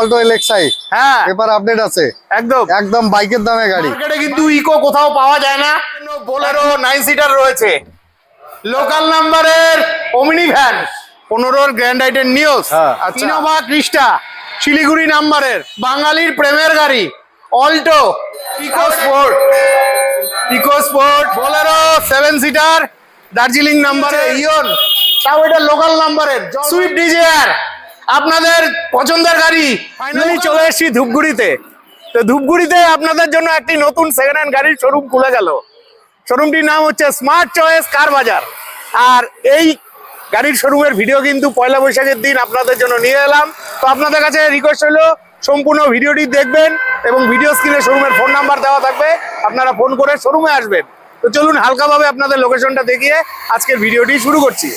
Alto LXi হ্যাঁ paper update আছে একদম একদম বাইকের দামে গাড়ি। মার্কেটে কিন্তু ইকো কোথাও পাওয়া যায় না। বোলেরো 9 সিটার রয়েছে, লোকাল নাম্বারের Omni van, 15 grand i ten Nios, হ্যাঁ। ইনোভা ক্রিস্টা শিলিগুড়ি নাম্বারের, বাঙালির প্রেমের গাড়ি Alto, EcoSport Bolero 7 seater Darjeeling নাম্বারে ইয়ন, তাও এটা লোকাল নাম্বারের সুইফট ডিজায়ার। আপনাদের পছন্দের গাড়ি ফাইনালি চলে এসেছি ধূপগুড়িতে। তো ধূপগুড়িতে আপনাদের জন্য একটি নতুন সেকেন্ড হ্যান্ড গাড়ির শোরুম খুলে গেল। শোরুমটির নাম হচ্ছে স্মার্ট চয়েস কার বাজার। আর এই গাড়ির শোরুমের ভিডিও কিন্তু পয়লা বৈশাখের দিন আপনাদের জন্য নিয়ে এলাম। তো আপনাদের কাছে রিকোয়েস্ট হলো সম্পূর্ণ ভিডিওটি দেখবেন এবং ভিডিও স্ক্রিনে শোরুমের ফোন নাম্বার দেওয়া থাকবে, আপনারা ফোন করে শোরুমে আসবেন। তো চলুন হালকাভাবে আপনাদের লোকেশনটা দেখিয়ে আজকের ভিডিওটি শুরু করছি।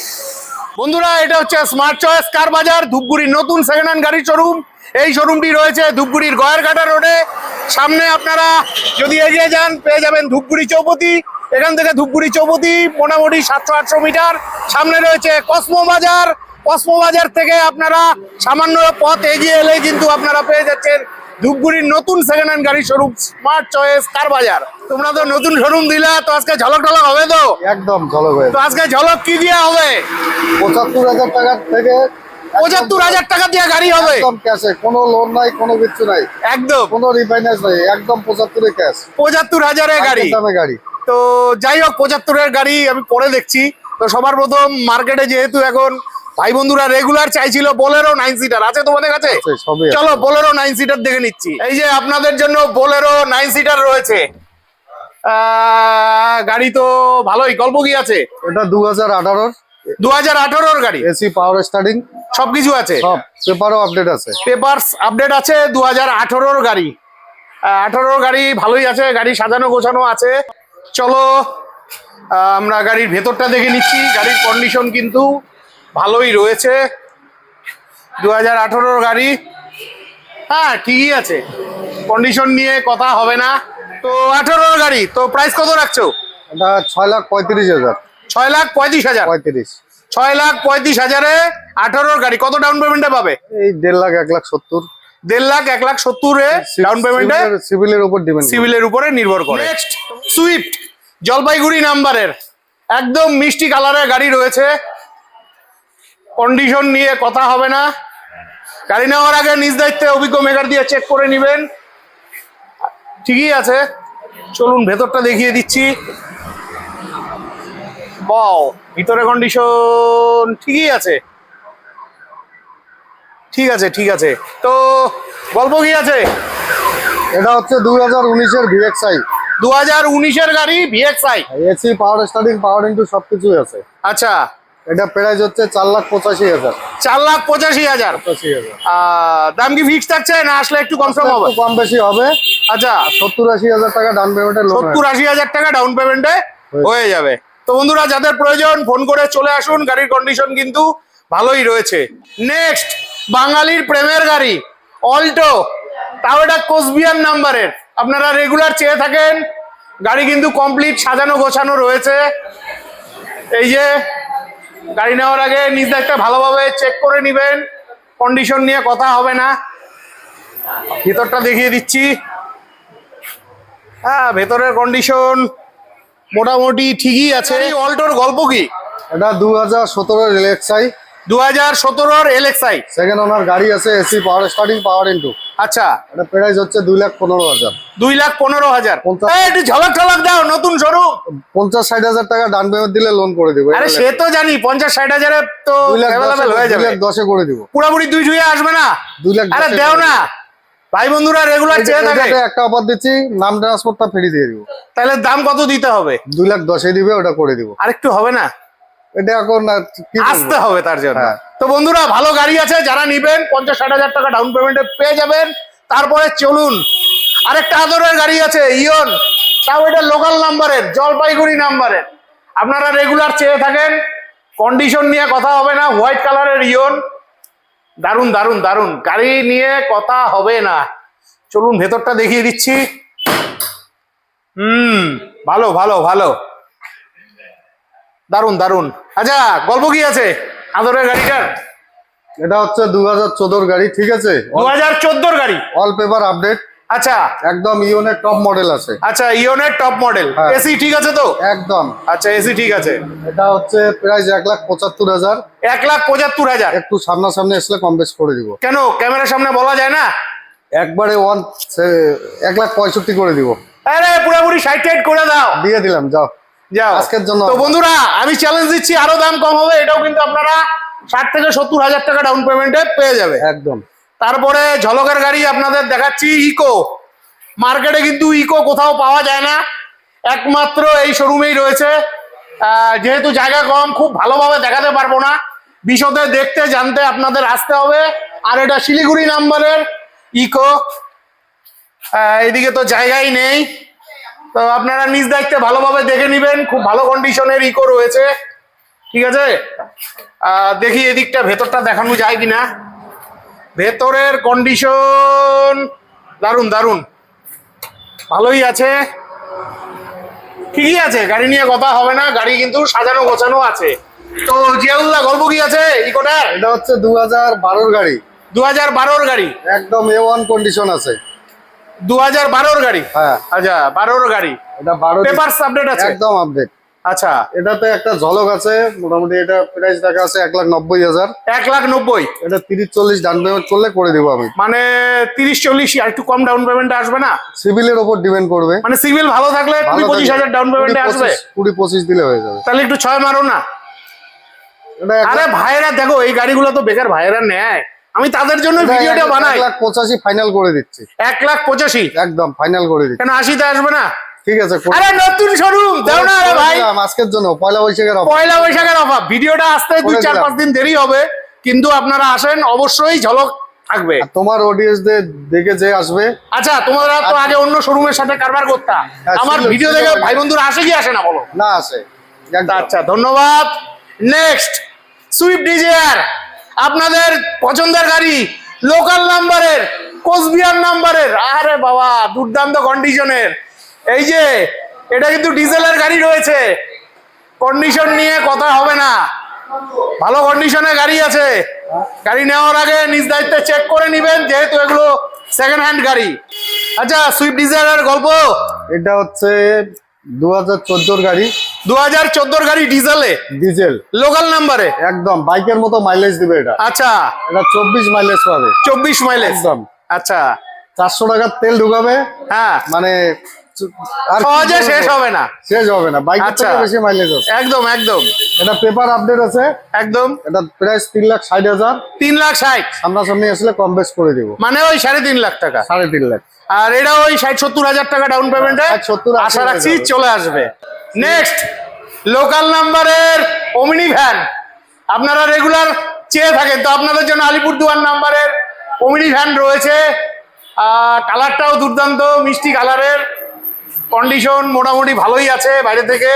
বন্ধুরা, এটা হচ্ছে স্মার্ট চয়েস কার বাজার, ধূপগুড়ির নতুন সেকেন্ড হ্যান্ড গাড়ির শোরুম। এই শোরুমটি রয়েছে ধূপগুড়ির গয়েরঘাটা রোডে। সামনে আপনারা যদি এগিয়ে যান পেয়ে যাবেন ধূপগুড়ি চৌপতি। এখান থেকে ধূপগুড়ি চৌপতি মোটামুটি 700-800 মিটার। সামনে রয়েছে কসমো বাজার। কসমো বাজার থেকে আপনারা সামান্য পথ এগিয়ে এলে কিন্তু আপনারা পেয়ে যাচ্ছেন ধূপগুড়ির নতুন সেকেন্ড হ্যান্ড গাড়ির শোরুম স্মার্ট চয়েস কার বাজার। তোমরা তো নতুন শোরুম দিলা, তো আজকে ঝলক টলক হবে তো? একদম ঝলক হয়ে তো আজকে ঝলক কি দিয়ে হবে? 75,000 টাকা থেকে 75,000 টাকা দিয়ে গাড়ি হবে একদম ক্যাশে, কোনো লোন নাই, কোনো কিছু নাই, একদম কোনো রিফাইন্যান্স নাই, একদম 75 ক্যাশ 75,000 গাড়ি। দামে গাড়ি। তো যাই হোক, 75 গাড়ি আমি পরে দেখছি। তো সবার প্রথম মার্কেটে যেহেতু এখন ভাই বন্ধুরা রেগুলার চাইছিল বোলেরো 9 সিটার, আছে তোমাদের কাছে? সবই আছে। চলো বোলেরো 9 সিটার দেখে নিচ্ছি। এই যে আপনাদের জন্য বোলেরো 9 সিটার রয়েছে। গাড়ি তো ভালোই, গল্প কি আছে? এটা 2018 2018 গাড়ি, এসি পাওয়ার স্টার্টিং সবকিছু আছে, সব পেপারও আপডেট আছে। পেপারস আপডেট আছে। 2018 গাড়ি, 18 গাড়ি ভালোই আছে, গাড়ি সাজানো গোছানো আছে। চলো আমরা গাড়ির ভেতরটা দেখে নিচ্ছি। গাড়ির কন্ডিশন কিন্তু ভালোই রয়েছে। 2018 গাড়ি, হ্যাঁ ঠিকই আছে, কন্ডিশন নিয়ে কথা হবে না। তো 18 গাড়ি, তো প্রাইস কত রাখছো? এটা 6,35,000 6,35,000 35 6,35,000-এ 18 গাড়ি। কত ডাউন পেমেন্টে পাবে? এই 1,50,000 1,70,000 1,50,000 1,70,000-এ ডাউন পেমেন্টে, সিভিলের উপর ডিপেন্ড। সিভিলের উপরে নির্ভর করে। নেক্সট সুইফট জলপাইগুড়ি নাম্বারের একদম মিষ্টি কালারের গাড়ি রয়েছে। কন্ডিশন নিয়ে কথা হবে না। গাড়ি নেওয়ার আগে নিজ দায়িত্বে অভিজ্ঞ মেকার দিয়ে চেক করে নেবেন। ঠিকই আছে, চলুন ভেতরটা দেখিয়ে দিচ্ছি। বাও, ভিতরে কন্ডিশন ঠিকই আছে, ঠিক আছে ঠিক আছে। তো গল্প কি আছে? এটা হচ্ছে 2019-এর VXI 2019-এর গাড়ি VXI, এসি পাওয়ার স্টার্টিং পাওয়ার ইনটু সবকিছুই আছে। আচ্ছা এটা প্রাইস হচ্ছে 4,85,000 4,85,000। 85,000 দাম কি ফিক্স থাকছে না আসলে একটু কনফার্ম হবে? একটু কম বেশি হবে। আচ্ছা 70-80,000 টাকা ডাউন পেমেন্টে লোন 70-80,000 টাকা ডাউন পেমেন্টে হয়ে যাবে। তো বন্ধুরা যাদের প্রয়োজন ফোন করে চলে আসুন, গাড়ির কন্ডিশন কিন্তু ভালোই রয়েছে। নেক্সট বাঙালির প্রেমের গাড়ি অল্টো, তাও এটা কোচবিহার নাম্বারের। আপনারা রেগুলার চেয়ে থাকেন, গাড়ি কিন্তু কমপ্লিট সাজানো গোছানো রয়েছে। এই যে গাড়ি নেওয়ার আগে নিজ দায়িত্বে ভালোভাবে চেক করে নেবেন, কন্ডিশন নিয়ে কথা হবে না। ভিতরটা দেখিয়ে দিচ্ছি। হ্যাঁ ভেতরের কন্ডিশন মোটামুটি ঠিকই আছে। অল্টোর গল্প কি? এটা 2017-এর এলএক্সআই 2017-এর এলএক্সআই সেকেন্ড ওনার গাড়ি আছে, এসি পাওয়ার স্টার্টিং পাওয়ার ইনটু। আচ্ছা এটা প্রাইস হচ্ছে 2,15,000 2,15,000। 50,000 একটু ঝলক ঝলক দাও, নতুন শোরুম। 50-60,000 টাকা ডাউন পেমেন্ট দিলে লোন করে দিব। আরে সে তো জানি, 50-60,000-এ তো অ্যাভেলেবল হয়ে যাবে। 2,10,000 করে দিব। পুরোপুরি দুই ধুয়ে আসবে না? 2,10,000 আরে দেও না, ভাই বন্ধুরা রেগুলার চেয়ে থাকে। এটাতে একটা অফার দিচ্ছি, নাম ট্রান্সপোর্টটা ফ্রি দিয়ে দিব। তাহলে দাম কত দিতে হবে? 2,10,000 দিবে, ওটা করে দিব। আরেকটু হবে না? এটা এখন কি আসতে হবে তার জন্য। হ্যাঁ। তো বন্ধুরা ভালো গাড়ি আছে, যারা নিবেন 50-60,000 টাকা ডাউন পেমেন্টে পেয়ে যাবেন। তারপরে চলুন আরেকটা আদরের গাড়ি আছে ইয়ন, তাও এটা লোকাল নাম্বারের, জলপাইগুড়ি নাম্বারের। আপনারা রেগুলার চেয়ে থাকেন, কন্ডিশন নিয়ে কথা হবে না। হোয়াইট কালারের ইয়ন, দারুন দারুন দারুন, গাড়ি নিয়ে কথা হবে না। চলুন ভেতরটা দেখিয়ে দিচ্ছি। ভালো ভালো ভালো, দারুন দারুন। আচ্ছা গল্প কি আছে আদরের গাড়িটার? এটা হচ্ছে 2014 গাড়ি, ঠিক আছে? 2014 গাড়ি, অল পেপার আপডেট, আচ্ছা একদম ইওনের টপ মডেল আছে। আচ্ছা, ইওনের টপ মডেল, হ্যাঁ। এসি ঠিক আছে তো? একদম। আচ্ছা, এসি ঠিক আছে। এটা হচ্ছে প্রাইস 1,75,000। 1,75,000। একটু সামনাসামনি আসলে কম বেশ করে দিব। কেন, ক্যামেরার সামনে বলা যায় না? একবারে 1,65,000 করে দিব। আরে পুরোপুরি 60 করে দাও। দিয়ে দিলাম, যাও যাও আজকের জন্য। তো বন্ধুরা, আমি চ্যালেঞ্জ দিচ্ছি, আরো দাম কম হবে। এটাও কিন্তু আপনারা 60 থেকে 70,000 টাকা ডাউন পেমেন্টে পেয়ে যাবে। একদম। তারপরে ঝলকের গাড়ি আপনাদের দেখাচ্ছি, ইকো। মার্কেটে কিন্তু ইকো কোথাও পাওয়া যায় না, একমাত্র এই শোরুমেই রয়েছে। যেহেতু জায়গা কম, খুব ভালোভাবে দেখাতে পারবো না, বিশদে দেখতে জানতে আপনাদের আসতে হবে। আর এটা শিলিগুড়ি নাম্বারের ইকো, এদিকে তো জায়গাই নেই, তো আপনারা নিজ দায়িত্বে ভালোভাবে দেখে নেবেন। খুব ভালো কন্ডিশনের ইকো রয়েছে, ঠিক আছে? দেখি এদিকটা ভেতরটা দেখানো যায় কিনা। ভেতরের কন্ডিশন দারুণ দারুণ, ভালোই আছে, ঠিকই আছে, গাড়ি নিয়ে কথা হবে না। গাড়ি কিন্তু সাজানো গোছানো আছে। তো জিয়াউল্লাহ, গল্প কি আছে ইকোটার? এটা হচ্ছে 2012 গাড়ি, 2012 গাড়ি, একদম A1 কন্ডিশন আছে। 2012 গাড়ি, হ্যাঁ। আচ্ছা 12 গাড়ি, এটা 12 পেপারস আপডেট আছে? একদম আপডেট। আচ্ছা, এটাতে একটা ঝলক আছে, মোটামুটি এটা প্রাইস দেখা আছে 1,90,000। 1,90,000। এটা 30-40 ডাউন পেমেন্ট করলে করে দিব আমি। মানে 30-40 আর একটু কম ডাউন পেমেন্ট আসবে না? সিভিলের উপর ডিপেন্ড করবে। মানে সিভিল ভালো থাকলে 20-25,000 ডাউন পেমেন্টে আসবে। 20-25 দিলে হয়ে যাবে। তাহলে একটু 6 মারো না। এটা আরে ভাইরা দেখো, এই গাড়িগুলো তো বেকার ভাইরা নেয়, আমি তাদের জন্য ভিডিওটা বানাই। 1,85,000 ফাইনাল করে দিচ্ছি। 1,85,000 একদম ফাইনাল করে দিচ্ছি। কেন 80-তে আসবে না? ঠিক আছে, আরে নতুন শোরুম দাও না রে ভাই, আজকের জন্য পয়লা বৈশাখের অফার। পয়লা বৈশাখের অফার। ভিডিওটা আসতে 2-4-5 দিন দেরি হবে, কিন্তু আপনারা আসেন, অবশ্যই ঝলক থাকবে। তোমার অডিয়েন্সদের দেখে যে আসবে। আচ্ছা, তোমরা তো আগে অন্য শোরুমের সাথে কারবার করতা, আমার ভিডিও দেখে ভাই বন্ধুরা আসে কি আসে না বলো? না আসে। আচ্ছা, ধন্যবাদ। নেক্সট, সুইফট ডিজায়ার, আপনাদের পছন্দের গাড়ি, লোকাল নাম্বারের, কোচবিহার নাম্বারের। আরে বাবা, দুর্দান্ত কন্ডিশনের। এই যে এটা কিন্তু ডিজেলের গাড়ি রয়েছে, কন্ডিশন নিয়ে কথা হবে না, ভালো কন্ডিশনে গাড়ি আছে। গাড়ি নেওয়ার আগে নিজ দায়িত্বে চেক করে নেবেন, যেহেতু এগুলো সেকেন্ড হ্যান্ড গাড়ি। আচ্ছা, সুইফট ডিজায়ারের গল্প। এটা হচ্ছে 2014 গাড়ি, 2014 গাড়ি, ডিজেল, লোকাল নাম্বারে, একদম বাইকের মতো মাইলেজ দিবে এটা। আচ্ছা, এটা 24 মাইলেজ পাবে। 24 মাইলেজ, একদম। আচ্ছা, 400 টাকার তেল ঢুকাবে, হ্যাঁ, মানে আর সহজে শেষ হবে না, শেষ হবে না। বাইকের থেকে বেশি মাইলেজ আছে। একদম একদম এটা পেপার আপডেট আছে, একদম। এটা প্রাইস 3,60,000। 3,60,000, সামনাসামনি আসলে কম বেশ করে দিব। মানে ওই 3.5 টাকা। 3.5 লাখ। আর এটা ওই 60-70 টাকা ডাউন পেমেন্টে 60-70 আশা রাখছি হয়ে যাবে। চলে আসবে। নেক্সট, লোকাল নাম্বারের ওমিনি ভ্যান, আপনারা রেগুলার চেয়ে থাকেন, তো আপনাদের জন্য আলিপুরদুয়ার নাম্বারের ওমিনি ভ্যান রয়েছে। কালারটাও দুর্দান্ত মিষ্টি কালারের, কন্ডিশন মোটামুটি ভালোই আছে বাইরে থেকে,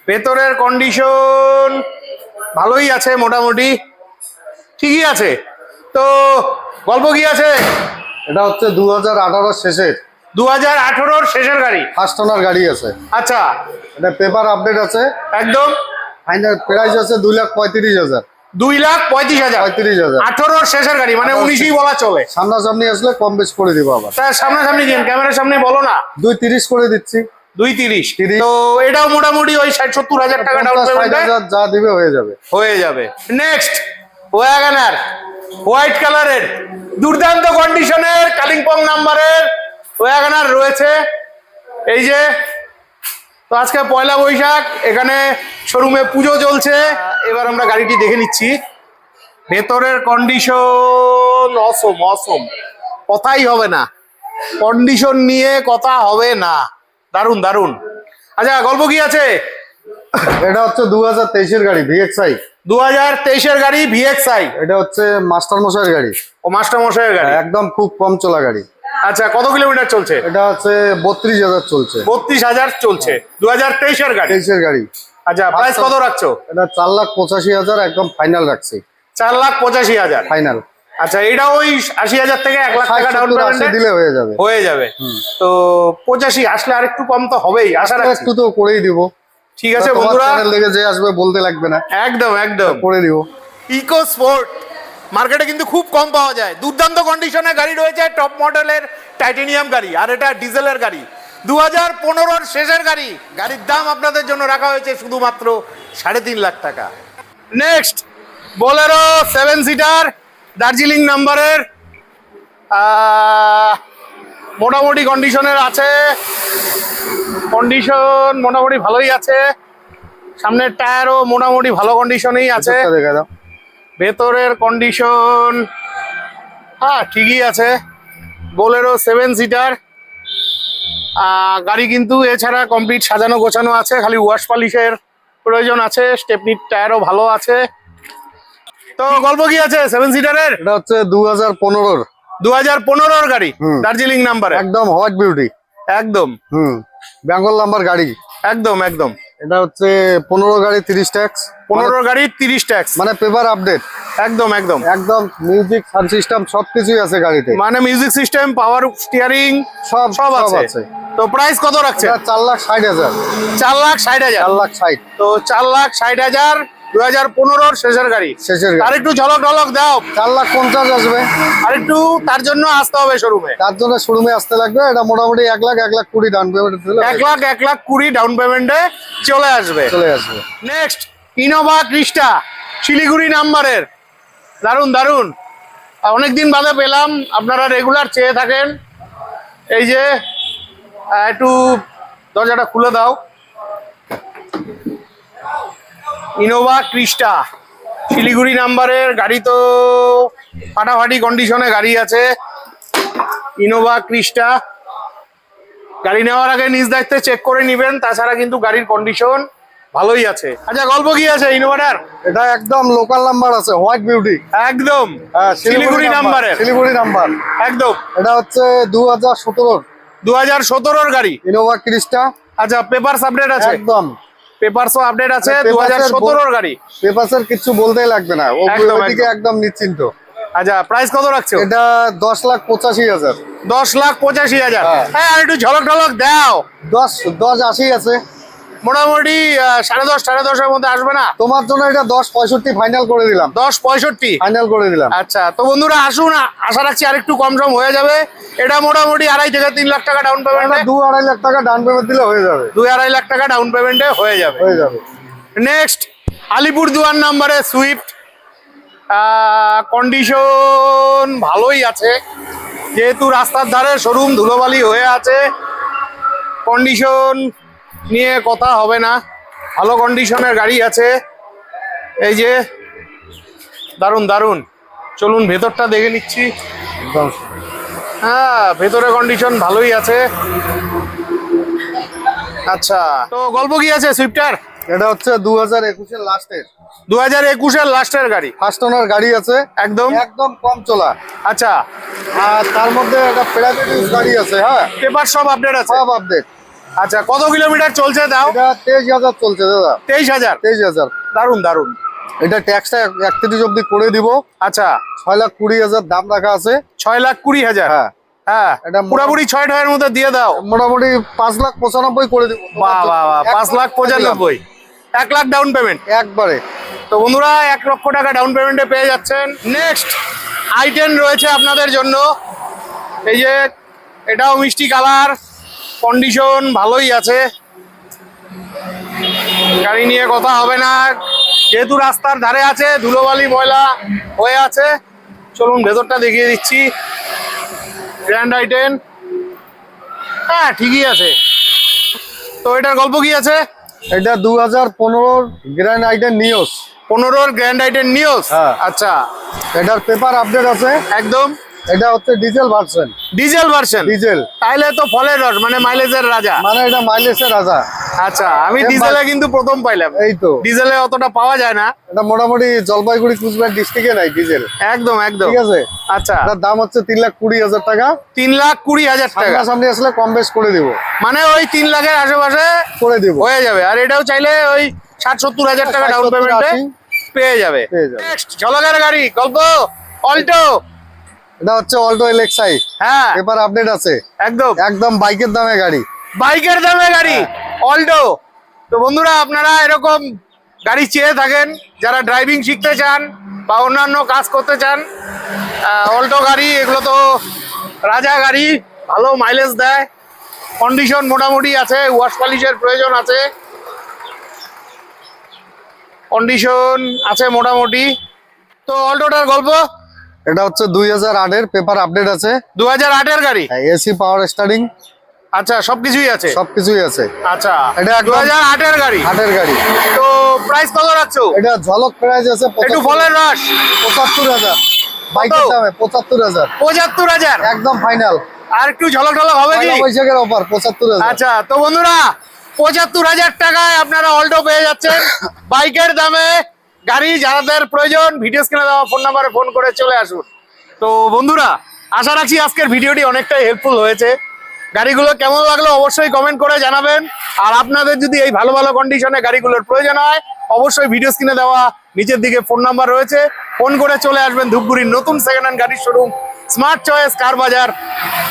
ভেতরের কন্ডিশন ভালোই আছে, মোটামুটি ঠিকই আছে। তো গল্প কি আছে? এটা হচ্ছে 2018 শেষের, 2018 শেষের গাড়ি, ফার্স্ট ওনার গাড়ি আছে। আচ্ছা, এটা পেপার আপডেট আছে, একদম। ফাইনাল প্রাইস আছে 2,35,000। 2,35,000, 35,000। 18 শেষের গাড়ি, মানে 19ই বলা চলে। সামনাসামনি আসলে কম বেশ করে দিব আবার। তা সামনাসামনি দিন, ক্যামেরার সামনে বলো না। 2,30 করে দিচ্ছি। 2,30। 30। তো এটাও মোটামুটি ওই 60-70 টাকা ডাউন পেমেন্টে 50,000 যা দিবে হয়ে যাবে। হয়ে যাবে। নেক্সট, ওয়াগনার, হোয়াইট কালারের, দুর্দান্ত কন্ডিশনের, কালিম্পং নাম্বারের ওয়াগনার রয়েছে। এই যে, তো আজকে পয়লা বৈশাখ, এখানে শোরুমে পুজো চলছে। এবার আমরা গাড়িটি দেখে নিচ্ছি। ভেতরের কন্ডিশন অসম, অসম, কথাই হবে না, কন্ডিশন নিয়ে কথা হবে না, দারুন দারুন। আচ্ছা, গল্প কি আছে? এটা হচ্ছে 2023 গাড়ি, VXI। 2023 গাড়ি, VXI। এটা হচ্ছে মাস্টার মশাইয়ের গাড়ি, ও মাস্টার মশাইয়ের গাড়ি, একদম খুব কম চলা গাড়ি। আচ্ছা, কত কিলোমিটার চলছে? এটা হচ্ছে 32,000 চলছে। 32,000 চলছে, 2023 গাড়ি। 23 গাড়ি। আচ্ছা, প্রাইস কত রাখছো? এটা 4,85,000 একদম ফাইনাল রাখছি। 4,85,000 ফাইনাল। আচ্ছা, এটা ওই 80,000 থেকে 1 লাখ টাকা ডাউন 70-80 পেমেন্টে দিলে হয়ে যাবে। হয়ে যাবে। তো 85 আসলে আর একটু কম তো হবেই, আশা রাখছি। একটু তো করেই দিব। ঠিক আছে তোমার বন্ধুরা, চ্যানেল দেখে যে আসবে বলতে লাগবে না, একদম একদম। করে দিব। ইকো স্পোর্ট মার্কেটে কিন্তু খুব কম পাওয়া যায়। দুর্দান্ত কন্ডিশনে গাড়ি রয়েছে, টপ মডেলের টাইটেনিয়াম গাড়ি, আর এটা ডিজেলের গাড়ি, 2015-র শেষের গাড়ি। গাড়ির দাম আপনাদের জন্য রাখা হয়েছে শুধুমাত্র 3.5 লাখ টাকা। নেক্সট বোলেরো 7 সিটার দার্জিলিং নাম্বারের, মোটামুটি কন্ডিশনের আছে, কন্ডিশন মোটামুটি ভালোই আছে। সামনের টায়ারও মোটামুটি ভালো কন্ডিশনেই আছে। ভেতরটা দেখে দাও। ভেতরের কন্ডিশন হ্যাঁ ঠিকই আছে। বোলেরো 7 সিটার গাড়ি, কিন্তু এছাড়া কমপ্লিট সাজানো গোছানো আছে, খালি ওয়াশ পলিশের প্রয়োজন আছে। স্টেপনির টায়ারও ভালো আছে। তো গল্প কি আছে 7 সিটারের? এটা হচ্ছে 2015-র 2015-র গাড়ি, দার্জিলিং নাম্বার, একদম হোয়াইট বিউটি, একদম বেঙ্গল নাম্বার গাড়ি, একদম একদম। এটা হচ্ছে 15 গাড়ি 30 ট্যাক্স, 15 গাড়ি 30 ট্যাক্স, মানে পেপার আপডেট, একদম একদম একদম মিউজিক সাউন্ড সিস্টেম সবকিছুই আছে গাড়িতে, মানে মিউজিক সিস্টেম, পাওয়ার স্টিয়ারিং সব সব আছে। তো প্রাইস কত রাখছে? 4,60,000, 4,60,000, 4,60,000, তো 4,60,000 2015-র শেষের গাড়ি। শেষের আর গাড়ি একটু ঝলক ঢলক দাও, 4,50,000 আসবে। আর একটু তার জন্য আসতে হবে শোরুমে। তার জন্য শোরুমে আসতে লাগবে। এটা মোটামুটি 1,20,000 ডাউন পেমেন্ট দিলে 1,20,000 ডাউন পেমেন্টে চলে আসবে। চলে আসবে। নেক্সট ইনোভা ক্রিস্টা শিলিগুড়ি নাম্বারের, দারুন দারুন, অনেকদিন বাদে পেলাম, আপনারা রেগুলার চেয়ে থাকেন। এই যে একটু দরজাটা খুলে দাও। ইনোভা ক্রিস্টা শিলিগুড়ি নাম্বারের গাড়ি, তো ফাটাফাটি কন্ডিশনে গাড়ি আছে। ইনোভা ক্রিস্টা গাড়ি নেওয়ার আগে নিজ দায়িত্বে চেক করে নিবেন, তাছাড়া কিন্তু গাড়ির কন্ডিশন ভালোই আছে। আচ্ছা গল্প কি আছে ইনোভাটার? এটা একদম লোকাল নাম্বার আছে, হোয়াইট বিউটি, একদম শিলিগুড়ি নাম্বারের, শিলিগুড়ি নাম্বার, একদম। এটা হচ্ছে 2017-র গাড়ি, ইনোভা ক্রিস্টা। আচ্ছা পেপারস আপডেট আছে? একদম পেপারসও আপডেট আছে। পেপারসের 2017-র গাড়ি, পেপারসের কিছু বলতেই লাগবে না, ও একদম, ওইদিকে একদম। একদম নিশ্চিন্ত। আচ্ছা প্রাইস কত রাখছো? এটা 10,85,000, 10,85,000। হ্যাঁ। হ্যাঁ আর একটু ঝলক ঢলক দাও। 10,80 আছে, মোটামুটি 10:30-10:30-এর মধ্যে আসবে না? তোমার জন্য এটা 10,65 ফাইনাল করে দিলাম, 10,65 ফাইনাল করে দিলাম। আচ্ছা তো বন্ধুরা আসুন, আশা রাখছি আরেকটু কম সম হয়ে যাবে। এটা মোটামুটি 2.5 থেকে 3 লাখ টাকা ডাউন পেমেন্টে, 2-2.5 লাখ টাকা ডাউন পেমেন্ট দিলে হয়ে যাবে, 2-2.5 লাখ টাকা ডাউন পেমেন্টে হয়ে যাবে। হয়ে যাবে। নেক্সট আলিপুরদুয়ার নাম্বারে সুইফট, কন্ডিশন ভালোই আছে, যেহেতু রাস্তার ধারে শোরুম, ধুলোবালি হয়ে আছে, কন্ডিশন নিয়ে কথা হবে না, ভালো কন্ডিশনের গাড়ি আছে। এই যে দারুন দারুন, চলুন ভেতরটা দেখে নিচ্ছি। একদম হ্যাঁ ভেতরে কন্ডিশন ভালোই আছে। আচ্ছা তো গল্প কি আছে সুইফটার? এটা হচ্ছে 2021-এর লাস্টের, 2021-এর লাস্টের গাড়ি, ফার্স্ট ওনার গাড়ি আছে, একদম একদম কম চলা। আচ্ছা আর তার মধ্যে একটা প্রাইভেট ইউজ গাড়ি আছে, হ্যাঁ পেপার সব আপডেট আছে? সব আপডেট। আচ্ছা কত কিলোমিটার চলছে দাও? এটা 23,000 চলছে দাদা, 23,000। 23,000। দারুন দারুন। এটা ট্যাক্সটা 31 অব্দি করে দিব। আচ্ছা 6,20,000 দাম রাখা আছে। 6,20,000, হ্যাঁ হ্যাঁ এটা পুরোপুরি 6.5 এর মধ্যে দিয়ে দাও। মোটামুটি 5,95,000 করে দিব। বাহ বাহ বাহ, 5,95,000, 1 লাখ ডাউন পেমেন্ট একবারে। তো বন্ধুরা 1 লক্ষ টাকা ডাউন পেমেন্টে পেয়ে যাচ্ছেন। নেক্সট i10 রয়েছে আপনাদের জন্য। এই যে এটাও মিষ্টি কালার, কন্ডিশন ভালোই আছে, গাড়ি নিয়ে কথা হবে না, যেহেতু রাস্তার ধারে আছে, ধুলোবালি ময়লা হয়ে আছে। চলুন ভেতরটা দেখিয়ে দিচ্ছি। গ্র্যান্ড i10, হ্যাঁ ঠিকই আছে। তো এটার গল্প কি আছে? এটা 2015 গ্র্যান্ড আইটেন নিওস, 15-র গ্র্যান্ড i10 নিওস। হ্যাঁ। আচ্ছা এটার পেপার আপডেট আছে, একদম এটা হচ্ছে diesel version, diesel version. Diesel তাইলে তো ফলের রস, মানে মাইলেজের রাজা। মানে এটা মাইলেজের রাজা। আচ্ছা আমি এবার- ডিজেলে কিন্তু প্রথম পাইলাম, এই তো ডিজেলে অতটা পাওয়া যায় না। এটা মোটামুটি জলপাইগুড়ি কুচবিহার ডিস্ট্রিক্টে নাই ডিজেল, একদম একদম। ঠিক আছে। আচ্ছা এটার দাম হচ্ছে 3,20,000 টাকা। 3,20,000 টাকা, সামনে আসলে কম বেশ করে দিব, মানে ওই 3 লাখের আশেপাশে করে দিব। হয়ে যাবে। আর এটাও চাইলে ওই 60-70 হাজার টাকা ডাউন 60-70 পেমেন্টে 80 পেয়ে যাবে। পেয়ে যাবে। নেক্সট ঝলকের গাড়ি, গল্প অল্টো। এটা হচ্ছে অল্টো এলএক্সআই, হ্যাঁ পেপার আপডেট আছে, একদম একদম বাইকের দামে গাড়ি। বাইকের দামে গাড়ি অল্টো। তো বন্ধুরা আপনারা এরকম গাড়ি চেয়ে থাকেন, যারা ড্রাইভিং শিখতে চান বা অন্যান্য কাজ করতে চান, অল্টো গাড়ি এগুলো তো রাজা গাড়ি, ভালো মাইলেজ দেয়, কন্ডিশন মোটামুটি আছে, ওয়াশ পলিশের প্রয়োজন আছে, কন্ডিশন আছে মোটামুটি। তো অল্টোটার গল্প, এটা হচ্ছে 2008 এর পেপার আপডেট আছে, 2008-এর গাড়ি। এসি পাওয়ার স্টারিং, আচ্ছা, সবকিছুই আছে। সবকিছুই আছে। আচ্ছা, এটা একদম 2008-এর গাড়ি। 8 গাড়ি। তো প্রাইস কত রাখছো? এটা ঝলক প্রাইস আছে একটু ফলের রস। 75,000, বাইকের দামে 75,000, 75,000 একদম ফাইনাল। আর একটু ঝলক ঝলক হবে কি? পয়লা বৈশাখের অফার 75,000। আচ্ছা, তো বন্ধুরা 75,000 টাকায় আপনারা অল্টো পেয়ে যাচ্ছেন বাইকের দামে গাড়ি। যাদের প্রয়োজন ভিডিও স্ক্রিনে দেওয়া ফোন নাম্বারে ফোন করে চলে আসুন। তো বন্ধুরা, আশা রাখছি আজকের ভিডিওটি অনেকটাই হেল্পফুল হয়েছে। গাড়িগুলো কেমন লাগলো অবশ্যই কমেন্ট করে জানাবেন। আর আপনাদের যদি এই ভালো ভালো কন্ডিশনে গাড়িগুলোর প্রয়োজন হয়, অবশ্যই ভিডিও স্ক্রিনে দেওয়া নিচের দিকে ফোন নাম্বার রয়েছে, ফোন করে চলে আসবেন ধূপগুড়ির নতুন সেকেন্ড হ্যান্ড গাড়ির শোরুম স্মার্ট চয়েস কার বাজার,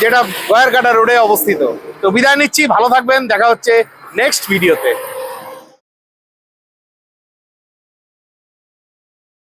যেটা গয়ারকাটা রোডে অবস্থিত। তো বিদায় নিচ্ছি, ভালো থাকবেন, দেখা হচ্ছে নেক্সট ভিডিওতে।